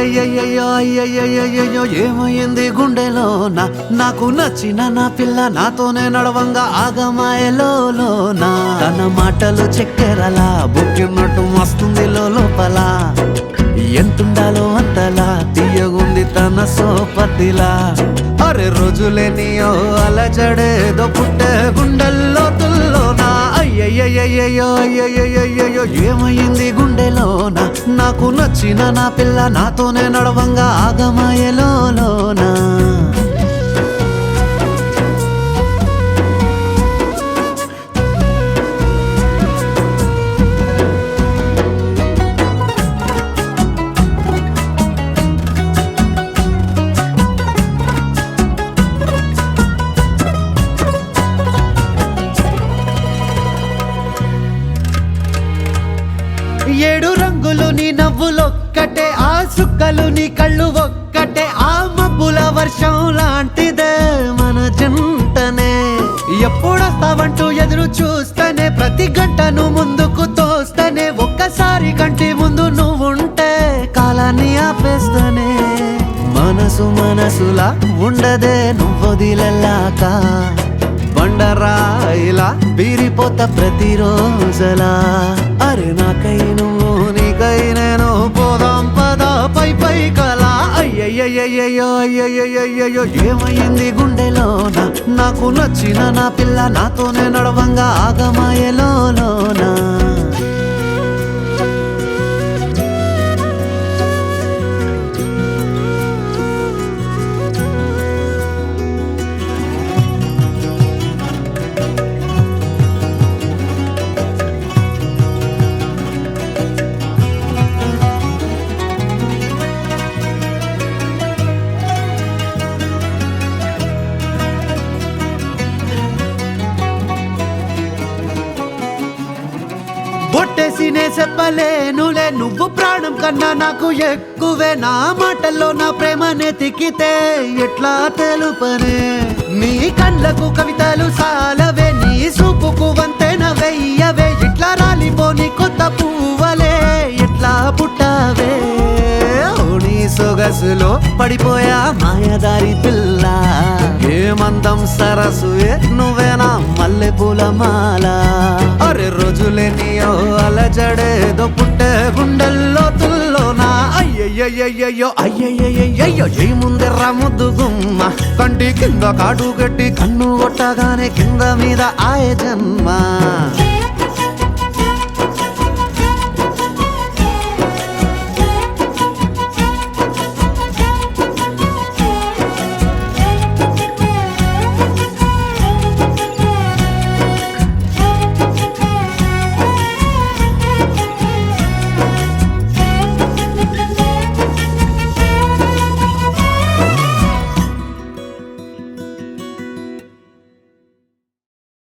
అయ్యయ్యయ్యో అయ్యయ్యయ్యో ఏమైంది గుండెలోనా నాకు నచ్చిన నా పిల్ల నాతోనే నడవంగా ఆగమాయలోనా తన మాటలు చక్కెరలా బుక్కినట్టు వస్తుంది లోపల ఎంతుండాలో అంతలా తీయగుంది తన సోపతిలా అరే రోజులేనియో అలజడేదో పుట్టే గుండెల్లో తుల్లోనా అయ్యయ్యయ్యో అయ్యయ్యయ్యో ఏమైంది గుండెలోనా నాకు నచ్చిన నా పిల్ల నాతోనే నడవంగా ఆగమాయలోనా ఏడు రంగులు నీ నవ్వులొక్కటే ఆ సుక్కలు నీ కళ్ళు ఒక్కటే ఆ మబ్బుల వర్షం లాంటిదే మన జంటనే ఎప్పుడొస్తావంటూ ఎదురు చూస్తేనే ప్రతి గంటను ముందుకు తోస్తేనే ఒక్కసారి కంటి ముందు నువ్వుంటే కాలాన్ని ఆపేస్తేనే మనసులా ఉండదే నువ్వొదిలెల్లాక బండరాయిలా బీరిపోత ప్రతిరోజలా అరే నాకై నువ్వు నీకై నేను పోదాం పద పై కలా అయ్యయ్యయ్యో అయ్యయ్యయ్యో ఏమైంది గుండెలోనా నాకు నచ్చిన నా పిల్ల నాతోనే నడవంగా ఆగమాయలోనా బొట్టేసినే చెప్పలేనులే నువ్వు ప్రాణం కన్నా నాకు ఎక్కువే నా మాటల్లో నా ప్రేమనే తిక్కితే ఎట్లా తెలుపనే నీ కళ్ళకు కవితలు సాలవే నీ సూపుకు వంతెన వెయ్యవే ఇట్లా రాలిపోని కొత్త పువ్వలే ఎట్లా పుట్టావే నీ సొగసులో పడిపోయా మాయదారి పిల్ల ఏమందం సరసువే నువ్వేనా మల్లె పూల మాల అరే రోజులేనియో అలజడేదో పుట్టే గుండెల్లో తుల్లోనా అయ్యయ్యయ్యో అయ్యయ్యయ్యో ఏముందెర్రా ముద్దు గుమ్మ కంటి కింద కాటు కట్టి కన్ను కొట్టగానే కింద మీద ఆయ జన్మ